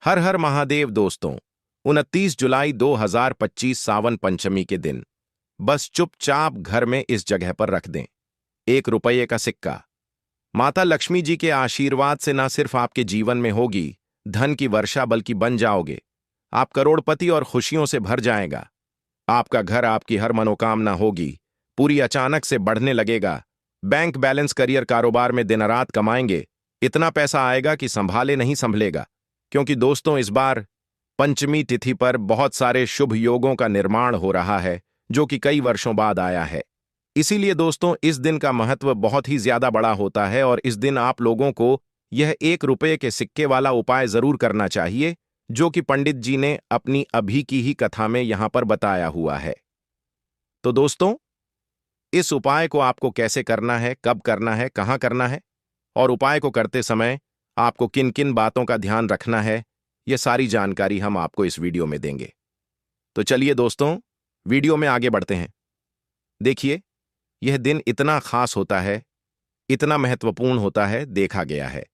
हर हर महादेव दोस्तों। 29 जुलाई 2025 सावन पंचमी के दिन बस चुपचाप घर में इस जगह पर रख दें 1 रुपये का सिक्का। माता लक्ष्मी जी के आशीर्वाद से न सिर्फ आपके जीवन में होगी धन की वर्षा, बल्कि बन जाओगे आप करोड़पति और खुशियों से भर जाएगा। आपका घर, आपकी हर मनोकामना होगी पूरी, अचानक से बढ़ने लगेगा। बैंक बैलेंस, करियर, कारोबार में दिन रात कमाएंगे, इतना पैसा आएगा कि संभाले नहीं संभलेगा। क्योंकि दोस्तों, इस बार पंचमी तिथि पर बहुत सारे शुभ योगों का निर्माण हो रहा है जो कि कई वर्षों बाद आया है। इसीलिए दोस्तों, इस दिन का महत्व बहुत ही ज्यादा बड़ा होता है और इस दिन आप लोगों को यह 1 रुपये के सिक्के वाला उपाय जरूर करना चाहिए जो कि पंडित जी ने अपनी अभी की ही कथा में यहां पर बताया हुआ है। तो दोस्तों, इस उपाय को आपको कैसे करना है, कब करना है, कहां करना है और उपाय को करते समय आपको किन किन बातों का ध्यान रखना है, यह सारी जानकारी हम आपको इस वीडियो में देंगे। तो चलिए दोस्तों, वीडियो में आगे बढ़ते हैं। देखिए, यह दिन इतना खास होता है, इतना महत्वपूर्ण होता है, देखा गया है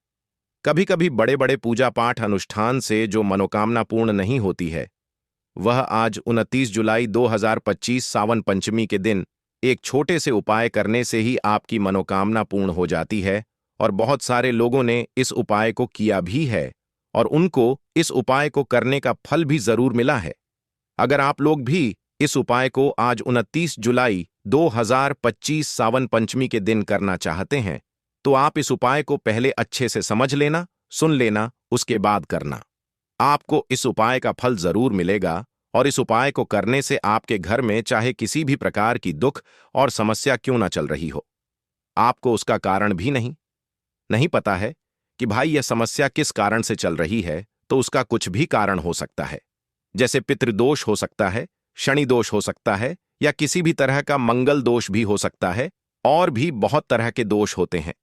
कभी कभी बड़े बड़े पूजा पाठ अनुष्ठान से जो मनोकामना पूर्ण नहीं होती है, वह आज 29 जुलाई 2025 सावन पंचमी के दिन एक छोटे से उपाय करने से ही आपकी मनोकामना पूर्ण हो जाती है। और बहुत सारे लोगों ने इस उपाय को किया भी है और उनको इस उपाय को करने का फल भी जरूर मिला है। अगर आप लोग भी इस उपाय को आज 29 जुलाई 2025 सावन पंचमी के दिन करना चाहते हैं, तो आप इस उपाय को पहले अच्छे से समझ लेना, सुन लेना, उसके बाद करना। आपको इस उपाय का फल जरूर मिलेगा और इस उपाय को करने से आपके घर में चाहे किसी भी प्रकार की दुख और समस्या क्यों ना चल रही हो, आपको उसका कारण भी नहीं पता है कि भाई यह समस्या किस कारण से चल रही है, तो उसका कुछ भी कारण हो सकता है। जैसे पितृदोष हो सकता है, शनि दोष हो सकता है, या किसी भी तरह का मंगल दोष भी हो सकता है, और भी बहुत तरह के दोष होते हैं,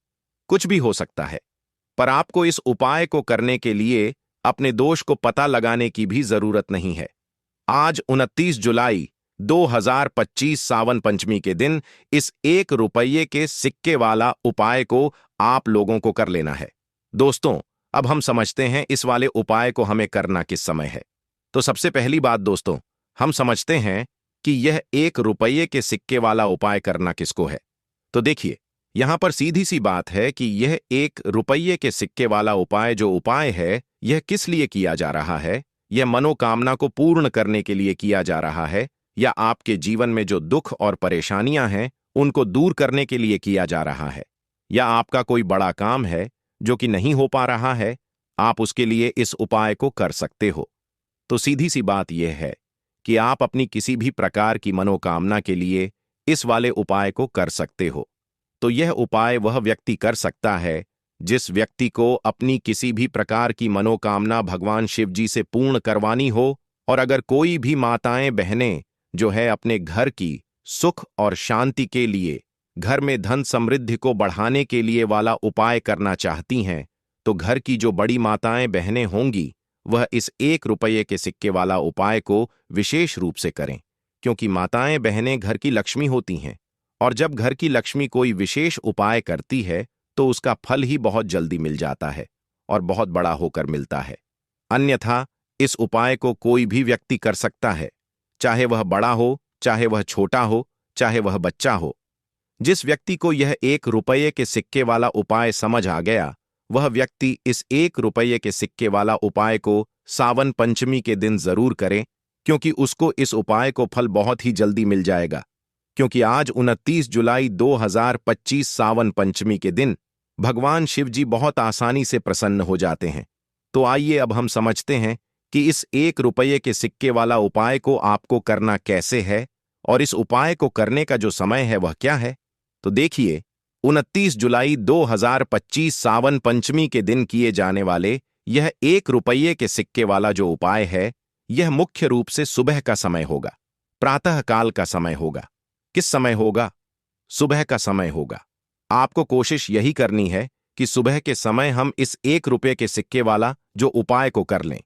कुछ भी हो सकता है। पर आपको इस उपाय को करने के लिए अपने दोष को पता लगाने की भी जरूरत नहीं है। आज 29 जुलाई 2025 सावन पंचमी के दिन इस 1 रुपये के सिक्के वाला उपाय को आप लोगों को कर लेना है। दोस्तों, अब हम समझते हैं इस वाले उपाय को हमें करना किस समय है। तो सबसे पहली बात दोस्तों, हम समझते हैं कि यह 1 रुपये के सिक्के वाला उपाय करना किसको है। तो देखिए, यहां पर सीधी सी बात है कि यह 1 रुपये के सिक्के वाला उपाय जो उपाय है, यह किस लिए किया जा रहा है। यह मनोकामना को पूर्ण करने के लिए किया जा रहा है, या आपके जीवन में जो दुख और परेशानियां हैं उनको दूर करने के लिए किया जा रहा है, या आपका कोई बड़ा काम है जो कि नहीं हो पा रहा है, आप उसके लिए इस उपाय को कर सकते हो। तो सीधी सी बात यह है कि आप अपनी किसी भी प्रकार की मनोकामना के लिए इस वाले उपाय को कर सकते हो। तो यह उपाय वह व्यक्ति कर सकता है जिस व्यक्ति को अपनी किसी भी प्रकार की मनोकामना भगवान शिव जी से पूर्ण करवानी हो। और अगर कोई भी माताएं बहनें जो है अपने घर की सुख और शांति के लिए, घर में धन समृद्धि को बढ़ाने के लिए वाला उपाय करना चाहती हैं, तो घर की जो बड़ी माताएं बहनें होंगी वह इस 1 रुपये के सिक्के वाला उपाय को विशेष रूप से करें। क्योंकि माताएं बहनें घर की लक्ष्मी होती हैं और जब घर की लक्ष्मी कोई विशेष उपाय करती है तो उसका फल ही बहुत जल्दी मिल जाता है और बहुत बड़ा होकर मिलता है। अन्यथा इस उपाय को कोई भी व्यक्ति कर सकता है, चाहे वह बड़ा हो, चाहे वह छोटा हो, चाहे वह बच्चा हो। जिस व्यक्ति को यह 1 रुपये के सिक्के वाला उपाय समझ आ गया, वह व्यक्ति इस 1 रुपये के सिक्के वाला उपाय को सावन पंचमी के दिन जरूर करें, क्योंकि उसको इस उपाय को फल बहुत ही जल्दी मिल जाएगा। क्योंकि आज 29 जुलाई 2025 सावन पंचमी के दिन भगवान शिव जी बहुत आसानी से प्रसन्न हो जाते हैं। तो आइए अब हम समझते हैं कि इस 1 रुपये के सिक्के वाला उपाय को आपको करना कैसे है और इस उपाय को करने का जो समय है वह क्या है। तो देखिए, 29 जुलाई 2025 सावन पंचमी के दिन किए जाने वाले यह 1 रुपये के सिक्के वाला जो उपाय है, यह मुख्य रूप से सुबह का समय होगा, प्रातः काल का समय होगा। किस समय होगा? सुबह का समय होगा। आपको कोशिश यही करनी है कि सुबह के समय हम इस 1 रुपये के सिक्के वाला जो उपाय को कर लें।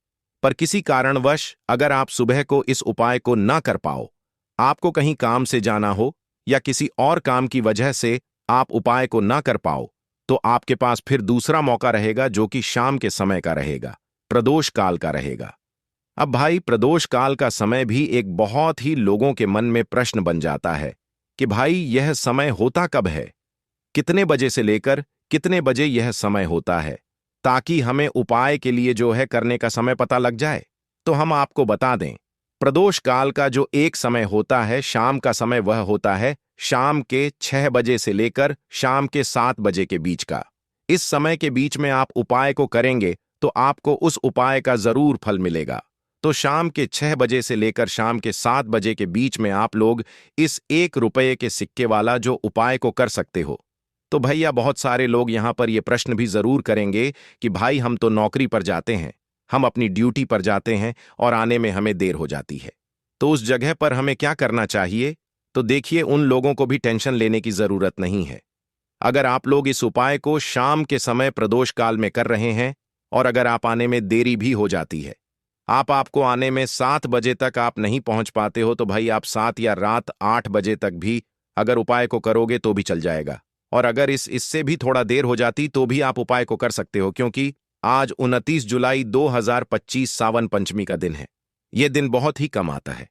पर किसी कारणवश अगर आप सुबह को इस उपाय को ना कर पाओ, आपको कहीं काम से जाना हो या किसी और काम की वजह से आप उपाय को ना कर पाओ, तो आपके पास फिर दूसरा मौका रहेगा जो कि शाम के समय का रहेगा, प्रदोष काल का रहेगा। अब भाई, प्रदोष काल का समय भी एक बहुत ही लोगों के मन में प्रश्न बन जाता है कि भाई यह समय होता कब है, कितने बजे से लेकर कितने बजे यह समय होता है, ताकि हमें उपाय के लिए जो है करने का समय पता लग जाए। तो हम आपको बता दें, प्रदोष काल का जो एक समय होता है, शाम का समय, वह होता है शाम के 6 बजे से लेकर शाम के 7 बजे के बीच का। इस समय के बीच में आप उपाय को करेंगे तो आपको उस उपाय का जरूर फल मिलेगा। तो शाम के 6 बजे से लेकर शाम के 7 बजे के बीच में आप लोग इस 1 रुपये के सिक्के वाला जो उपाय को कर सकते हो। तो भैया, बहुत सारे लोग यहां पर ये प्रश्न भी जरूर करेंगे कि भाई हम तो नौकरी पर जाते हैं, हम अपनी ड्यूटी पर जाते हैं और आने में हमें देर हो जाती है, तो उस जगह पर हमें क्या करना चाहिए। तो देखिए, उन लोगों को भी टेंशन लेने की जरूरत नहीं है। अगर आप लोग इस उपाय को शाम के समय प्रदोष काल में कर रहे हैं और अगर आप आने में देरी भी हो जाती है, आपको आने में 7 बजे तक आप नहीं पहुंच पाते हो, तो भाई आप 7 या रात 8 बजे तक भी अगर उपाय को करोगे तो भी चल जाएगा। और अगर इससे भी थोड़ा देर हो जाती तो भी आप उपाय को कर सकते हो, क्योंकि आज 29 जुलाई 2025 सावन पंचमी का दिन है। यह दिन बहुत ही कम आता है,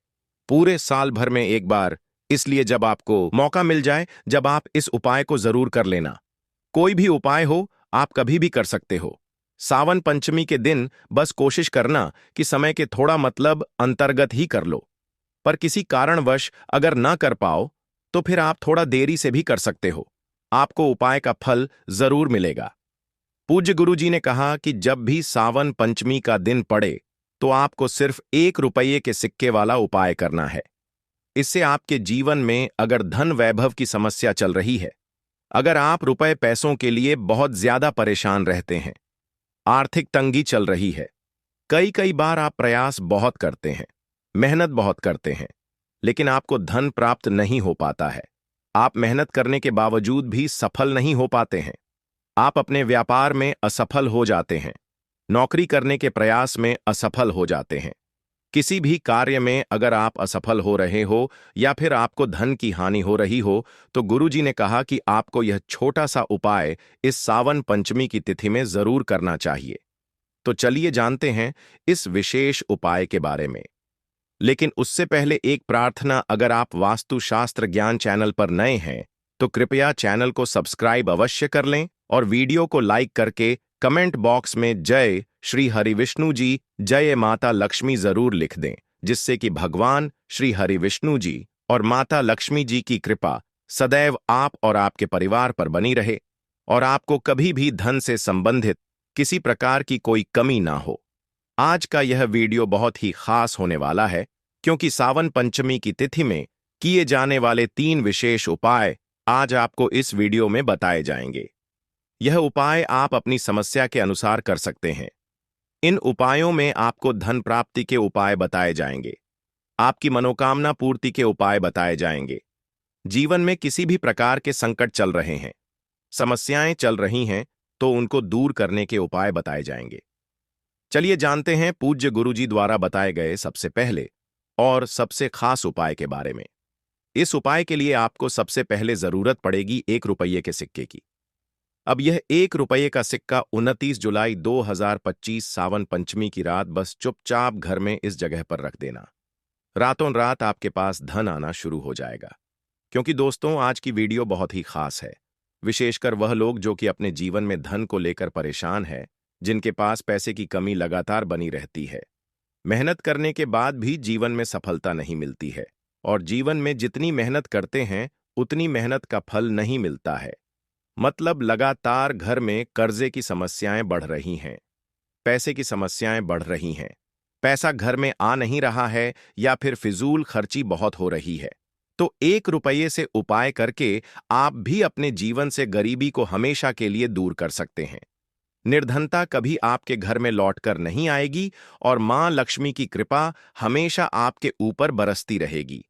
पूरे साल भर में एक बार, इसलिए जब आपको मौका मिल जाए, जब आप इस उपाय को जरूर कर लेना। कोई भी उपाय हो, आप कभी भी कर सकते हो। सावन पंचमी के दिन बस कोशिश करना कि समय के थोड़ा मतलब अंतर्गत ही कर लो, पर किसी कारणवश अगर ना कर पाओ तो फिर आप थोड़ा देरी से भी कर सकते हो, आपको उपाय का फल जरूर मिलेगा। पूज्य गुरु जी ने कहा कि जब भी सावन पंचमी का दिन पड़े तो आपको सिर्फ 1 रुपये के सिक्के वाला उपाय करना है। इससे आपके जीवन में अगर धन वैभव की समस्या चल रही है, अगर आप रुपए पैसों के लिए बहुत ज्यादा परेशान रहते हैं, आर्थिक तंगी चल रही है, कई बार आप प्रयास बहुत करते हैं, मेहनत बहुत करते हैं, लेकिन आपको धन प्राप्त नहीं हो पाता है, आप मेहनत करने के बावजूद भी सफल नहीं हो पाते हैं, आप अपने व्यापार में असफल हो जाते हैं, नौकरी करने के प्रयास में असफल हो जाते हैं, किसी भी कार्य में अगर आप असफल हो रहे हो या फिर आपको धन की हानि हो रही हो, तो गुरुजी ने कहा कि आपको यह छोटा सा उपाय इस सावन पंचमी की तिथि में जरूर करना चाहिए। तो चलिए जानते हैं इस विशेष उपाय के बारे में। लेकिन उससे पहले एक प्रार्थना, अगर आप वास्तुशास्त्र ज्ञान चैनल पर नए हैं तो कृपया चैनल को सब्सक्राइब अवश्य कर लें और वीडियो को लाइक करके कमेंट बॉक्स में जय श्री हरि विष्णु जी, जय माता लक्ष्मी जरूर लिख दें, जिससे कि भगवान श्री हरि विष्णु जी और माता लक्ष्मी जी की कृपा सदैव आप और आपके परिवार पर बनी रहे और आपको कभी भी धन से संबंधित किसी प्रकार की कोई कमी ना हो। आज का यह वीडियो बहुत ही खास होने वाला है, क्योंकि सावन पंचमी की तिथि में किए जाने वाले 3 विशेष उपाय आज आपको इस वीडियो में बताए जाएंगे। यह उपाय आप अपनी समस्या के अनुसार कर सकते हैं। इन उपायों में आपको धन प्राप्ति के उपाय बताए जाएंगे, आपकी मनोकामना पूर्ति के उपाय बताए जाएंगे, जीवन में किसी भी प्रकार के संकट चल रहे हैं, समस्याएं चल रही हैं, तो उनको दूर करने के उपाय बताए जाएंगे। चलिए जानते हैं पूज्य गुरुजी द्वारा बताए गए सबसे पहले और सबसे खास उपाय के बारे में। इस उपाय के लिए आपको सबसे पहले जरूरत पड़ेगी 1 रुपये के सिक्के की। अब यह 1 रुपये का सिक्का 29 जुलाई 2025 सावन पंचमी की रात बस चुपचाप घर में इस जगह पर रख देना। रातों रात आपके पास धन आना शुरू हो जाएगा। क्योंकि दोस्तों, आज की वीडियो बहुत ही खास है, विशेषकर वह लोग जो कि अपने जीवन में धन को लेकर परेशान है, जिनके पास पैसे की कमी लगातार बनी रहती है, मेहनत करने के बाद भी जीवन में सफलता नहीं मिलती है और जीवन में जितनी मेहनत करते हैं उतनी मेहनत का फल नहीं मिलता है। मतलब लगातार घर में कर्जे की समस्याएं बढ़ रही हैं, पैसे की समस्याएं बढ़ रही हैं, पैसा घर में आ नहीं रहा है या फिर फिजूल खर्ची बहुत हो रही है। तो 1 रुपये से उपाय करके आप भी अपने जीवन से गरीबी को हमेशा के लिए दूर कर सकते हैं। निर्धनता कभी आपके घर में लौटकर नहीं आएगी और मां लक्ष्मी की कृपा हमेशा आपके ऊपर बरसती रहेगी।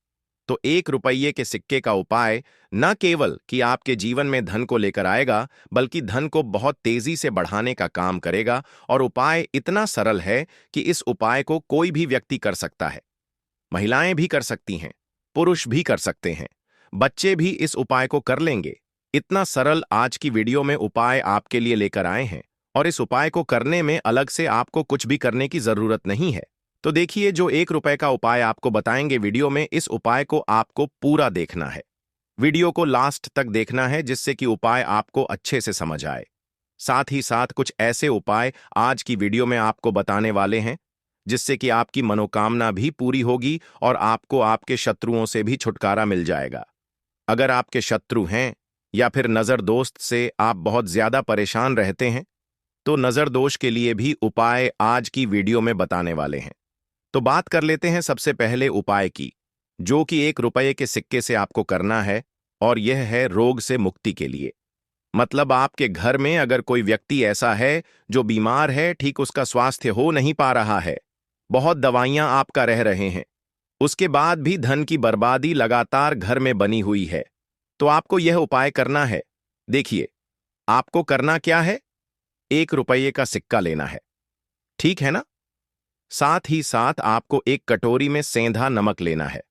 तो 1 रुपये के सिक्के का उपाय न केवल कि आपके जीवन में धन को लेकर आएगा, बल्कि धन को बहुत तेजी से बढ़ाने का काम करेगा। और उपाय इतना सरल है कि इस उपाय को कोई भी व्यक्ति कर सकता है, महिलाएं भी कर सकती हैं, पुरुष भी कर सकते हैं, बच्चे भी इस उपाय को कर लेंगे। इतना सरल आज की वीडियो में उपाय आपके लिए लेकर आए हैं और इस उपाय को करने में अलग से आपको कुछ भी करने की जरूरत नहीं है। तो देखिए, जो 1 रुपए का उपाय आपको बताएंगे वीडियो में, इस उपाय को आपको पूरा देखना है। वीडियो को लास्ट तक देखना है जिससे कि उपाय आपको अच्छे से समझ आए। साथ ही साथ कुछ ऐसे उपाय आज की वीडियो में आपको बताने वाले हैं जिससे कि आपकी मनोकामना भी पूरी होगी और आपको आपके शत्रुओं से भी छुटकारा मिल जाएगा। अगर आपके शत्रु हैं या फिर नजर दोस्त से आप बहुत ज्यादा परेशान रहते हैं, तो नजर दोष के लिए भी उपाय आज की वीडियो में बताने वाले हैं। तो बात कर लेते हैं सबसे पहले उपाय की, जो कि 1 रुपए के सिक्के से आपको करना है, और यह है रोग से मुक्ति के लिए। मतलब आपके घर में अगर कोई व्यक्ति ऐसा है जो बीमार है, ठीक उसका स्वास्थ्य हो नहीं पा रहा है, बहुत दवाइयां आपका रह रहे हैं, उसके बाद भी धन की बर्बादी लगातार घर में बनी हुई है, तो आपको यह उपाय करना है। देखिए, आपको करना क्या है, 1 रुपए का सिक्का लेना है, ठीक है ना। साथ ही साथ आपको एक कटोरी में सेंधा नमक लेना है।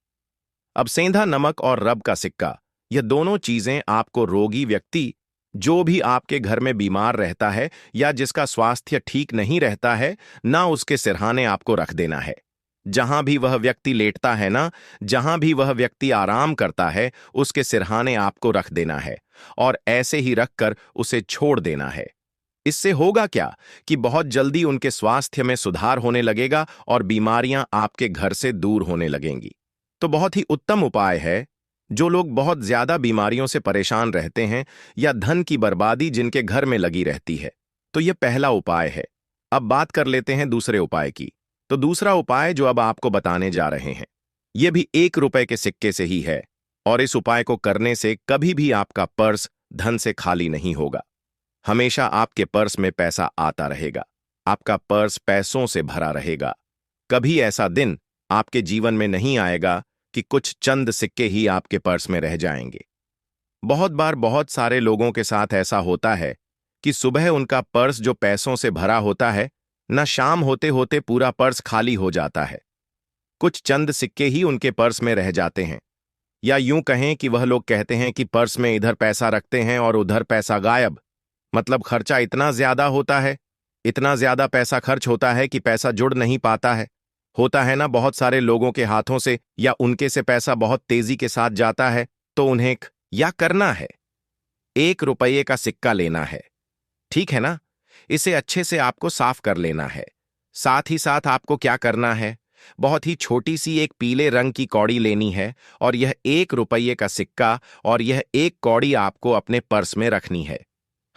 अब सेंधा नमक और रब का सिक्का, यह दोनों चीजें आपको रोगी व्यक्ति, जो भी आपके घर में बीमार रहता है या जिसका स्वास्थ्य ठीक नहीं रहता है ना, उसके सिरहाने आपको रख देना है। जहां भी वह व्यक्ति लेटता है ना, जहां भी वह व्यक्ति आराम करता है, उसके सिरहाने आपको रख देना है और ऐसे ही रखकर उसे छोड़ देना है। इससे होगा क्या कि बहुत जल्दी उनके स्वास्थ्य में सुधार होने लगेगा और बीमारियां आपके घर से दूर होने लगेंगी। तो बहुत ही उत्तम उपाय है। जो लोग बहुत ज्यादा बीमारियों से परेशान रहते हैं या धन की बर्बादी जिनके घर में लगी रहती है, तो यह पहला उपाय है। अब बात कर लेते हैं दूसरे उपाय की। तो दूसरा उपाय जो अब आपको बताने जा रहे हैं, यह भी 1 रुपए के सिक्के से ही है, और इस उपाय को करने से कभी भी आपका पर्स धन से खाली नहीं होगा। हमेशा आपके पर्स में पैसा आता रहेगा, आपका पर्स पैसों से भरा रहेगा। कभी ऐसा दिन आपके जीवन में नहीं आएगा कि कुछ चंद सिक्के ही आपके पर्स में रह जाएंगे। बहुत बार बहुत सारे लोगों के साथ ऐसा होता है कि सुबह उनका पर्स जो पैसों से भरा होता है न, शाम होते होते पूरा पर्स खाली हो जाता है। कुछ चंद सिक्के ही उनके पर्स में रह जाते हैं, या यूं कहें कि वह लोग कहते हैं कि पर्स में इधर पैसा रखते हैं और उधर पैसा गायब। मतलब खर्चा इतना ज्यादा होता है, इतना ज्यादा पैसा खर्च होता है कि पैसा जुड़ नहीं पाता है। होता है ना, बहुत सारे लोगों के हाथों से या उनके से पैसा बहुत तेजी के साथ जाता है, तो उन्हें क्या करना है, 1 रुपए का सिक्का लेना है, ठीक है ना। इसे अच्छे से आपको साफ कर लेना है। साथ ही साथ आपको क्या करना है, बहुत ही छोटी सी एक पीले रंग की कौड़ी लेनी है, और यह 1 रुपए का सिक्का और यह एक कौड़ी आपको अपने पर्स में रखनी है।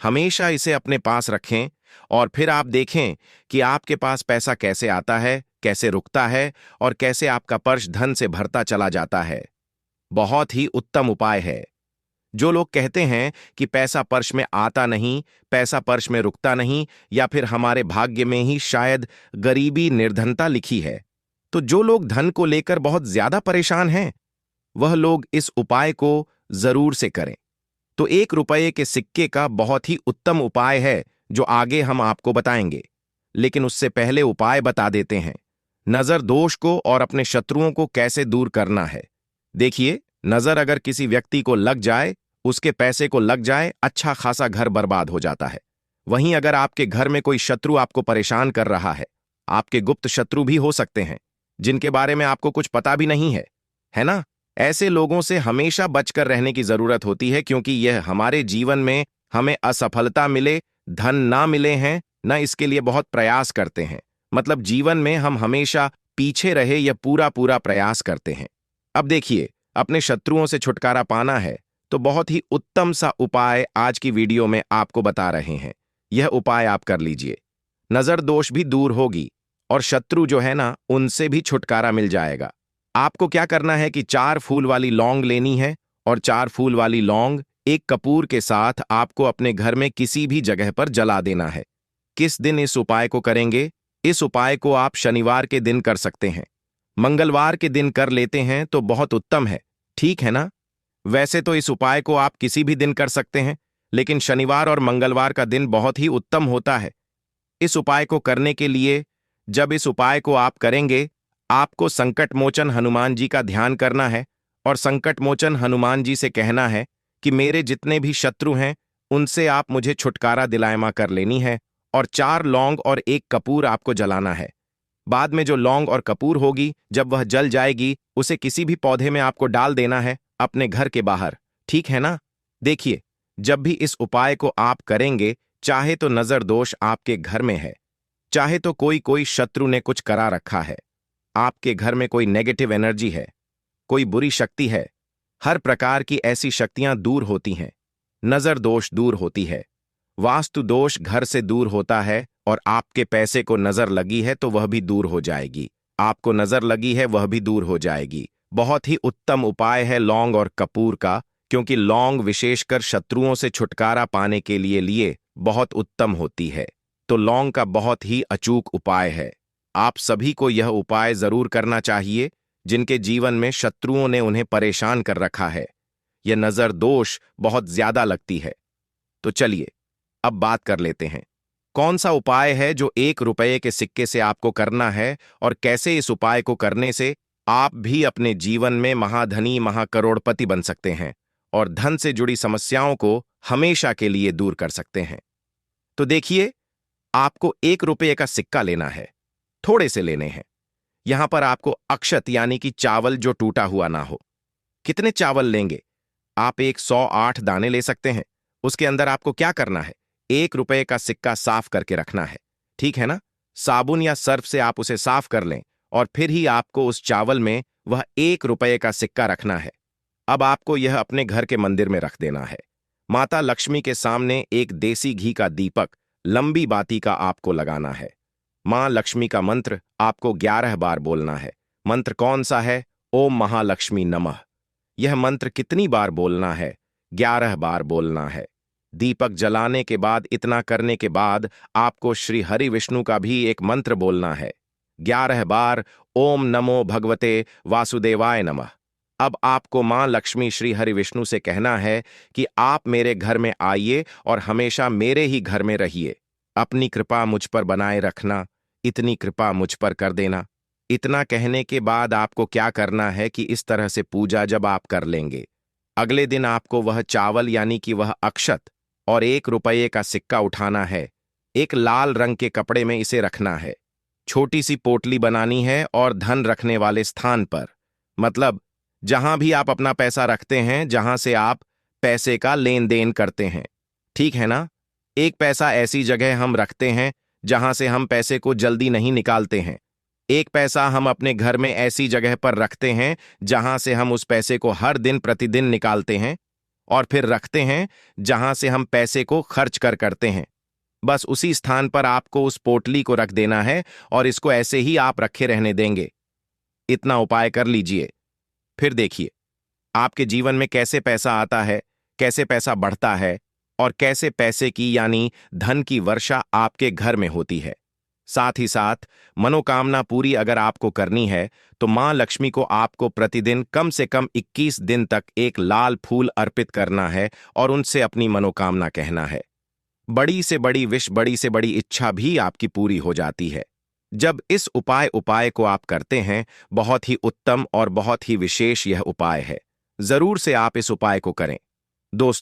हमेशा इसे अपने पास रखें और फिर आप देखें कि आपके पास पैसा कैसे आता है, कैसे रुकता है और कैसे आपका पर्स धन से भरता चला जाता है। बहुत ही उत्तम उपाय है। जो लोग कहते हैं कि पैसा पर्स में आता नहीं, पैसा पर्स में रुकता नहीं, या फिर हमारे भाग्य में ही शायद गरीबी निर्धनता लिखी है, तो जो लोग धन को लेकर बहुत ज्यादा परेशान हैं, वह लोग इस उपाय को जरूर से करें। तो 1 रुपए के सिक्के का बहुत ही उत्तम उपाय है जो आगे हम आपको बताएंगे, लेकिन उससे पहले उपाय बता देते हैं नजर दोष को और अपने शत्रुओं को कैसे दूर करना है। देखिए, नजर अगर किसी व्यक्ति को लग जाए, उसके पैसे को लग जाए, अच्छा खासा घर बर्बाद हो जाता है। वहीं अगर आपके घर में कोई शत्रु आपको परेशान कर रहा है, आपके गुप्त शत्रु भी हो सकते हैं जिनके बारे में आपको कुछ पता भी नहीं है ना। ऐसे लोगों से हमेशा बचकर रहने की जरूरत होती है, क्योंकि यह हमारे जीवन में हमें असफलता मिले, धन ना मिले हैं ना, इसके लिए बहुत प्रयास करते हैं। मतलब जीवन में हम हमेशा पीछे रहे यह पूरा पूरा प्रयास करते हैं। अब देखिए, अपने शत्रुओं से छुटकारा पाना है तो बहुत ही उत्तम सा उपाय आज की वीडियो में आपको बता रहे हैं। यह उपाय आप कर लीजिए, नजर दोष भी दूर होगी और शत्रु जो है ना, उनसे भी छुटकारा मिल जाएगा। आपको क्या करना है कि 4 फूल वाली लौंग लेनी है, और 4 फूल वाली लौंग एक कपूर के साथ आपको अपने घर में किसी भी जगह पर जला देना है। किस दिन इस उपाय को करेंगे? इस उपाय को आप शनिवार के दिन कर सकते हैं। मंगलवार के दिन कर लेते हैं तो बहुत उत्तम है, ठीक है ना। वैसे तो इस उपाय को आप किसी भी दिन कर सकते हैं, लेकिन शनिवार और मंगलवार का दिन बहुत ही उत्तम होता है इस उपाय को करने के लिए। जब इस उपाय को आप करेंगे, आपको संकट मोचन हनुमान जी का ध्यान करना है और संकट मोचन हनुमान जी से कहना है कि मेरे जितने भी शत्रु हैं उनसे आप मुझे छुटकारा दिलायमा कर लेनी है और 4 लौंग और 1 कपूर आपको जलाना है। बाद में जो लौंग और कपूर होगी, जब वह जल जाएगी, उसे किसी भी पौधे में आपको डाल देना है, अपने घर के बाहर। ठीक है ना? देखिए, जब भी इस उपाय को आप करेंगे, चाहे तो नजर दोष आपके घर में है, चाहे तो कोई शत्रु ने कुछ करा रखा है, आपके घर में कोई नेगेटिव एनर्जी है, कोई बुरी शक्ति है, हर प्रकार की ऐसी शक्तियां दूर होती हैं। नजर दोष दूर होती है, वास्तु दोष घर से दूर होता है, और आपके पैसे को नजर लगी है तो वह भी दूर हो जाएगी। आपको नजर लगी है वह भी दूर हो जाएगी। बहुत ही उत्तम उपाय है लौंग और कपूर का, क्योंकि लौंग विशेषकर शत्रुओं से छुटकारा पाने के लिए बहुत उत्तम होती है। तो लौंग का बहुत ही अचूक उपाय है। आप सभी को यह उपाय जरूर करना चाहिए, जिनके जीवन में शत्रुओं ने उन्हें परेशान कर रखा है। यह नजर दोष बहुत ज्यादा लगती है। तो चलिए अब बात कर लेते हैं, कौन सा उपाय है जो 1 रुपये के सिक्के से आपको करना है, और कैसे इस उपाय को करने से आप भी अपने जीवन में महाधनी महाकरोड़पति बन सकते हैं और धन से जुड़ी समस्याओं को हमेशा के लिए दूर कर सकते हैं। तो देखिए, आपको 1 रुपये का सिक्का लेना है, थोड़े से लेने हैं। यहां पर आपको अक्षत यानी कि चावल जो टूटा हुआ ना हो। कितने चावल लेंगे? आप 108 दाने ले सकते हैं। उसके अंदर आपको क्या करना है? 1 रुपये का सिक्का साफ करके रखना है। ठीक है ना? साबुन या सर्फ से आप उसे साफ कर लें, और फिर ही आपको उस चावल में वह 1 रुपये का सिक्का रखना है। अब आपको यह अपने घर के मंदिर में रख देना है। माता लक्ष्मी के सामने एक देसी घी का दीपक लंबी बाती का आपको लगाना है। मां लक्ष्मी का मंत्र आपको 11 बार बोलना है। मंत्र कौन सा है? ओम महालक्ष्मी नमः। यह मंत्र कितनी बार बोलना है? 11 बार बोलना है। दीपक जलाने के बाद, इतना करने के बाद आपको श्री हरि विष्णु का भी एक मंत्र बोलना है 11 बार, ओम नमो भगवते वासुदेवाय नमः। अब आपको मां लक्ष्मी श्री हरि विष्णु से कहना है कि आप मेरे घर में आइए और हमेशा मेरे ही घर में रहिए। अपनी कृपा मुझ पर बनाए रखना, इतनी कृपा मुझ पर कर देना। इतना कहने के बाद आपको क्या करना है कि इस तरह से पूजा जब आप कर लेंगे, अगले दिन आपको वह चावल यानी कि वह अक्षत और 1 रुपये का सिक्का उठाना है। एक लाल रंग के कपड़े में इसे रखना है। छोटी सी पोटली बनानी है और धन रखने वाले स्थान पर, मतलब जहां भी आप अपना पैसा रखते हैं, जहां से आप पैसे का लेन देन करते हैं। ठीक है ना? एक पैसा ऐसी जगह हम रखते हैं जहां से हम पैसे को जल्दी नहीं निकालते हैं। एक पैसा हम अपने घर में ऐसी जगह पर रखते हैं जहां से हम उस पैसे को हर दिन प्रतिदिन निकालते हैं, और फिर रखते हैं जहां से हम पैसे को खर्च करते हैं। बस उसी स्थान पर आपको उस पोटली को रख देना है, और इसको ऐसे ही आप रखे रहने देंगे। इतना उपाय कर लीजिए, फिर देखिए आपके जीवन में कैसे पैसा आता है, कैसे पैसा बढ़ता है, और कैसे पैसे की यानी धन की वर्षा आपके घर में होती है। साथ ही साथ मनोकामना पूरी अगर आपको करनी है तो मां लक्ष्मी को आपको प्रतिदिन कम से कम 21 दिन तक एक लाल फूल अर्पित करना है और उनसे अपनी मनोकामना कहना है। बड़ी से बड़ी विश, बड़ी से बड़ी इच्छा भी आपकी पूरी हो जाती है जब इस उपाय को आप करते हैं। बहुत ही उत्तम और बहुत ही विशेष यह उपाय है। जरूर से आप इस उपाय को करें दोस्तों।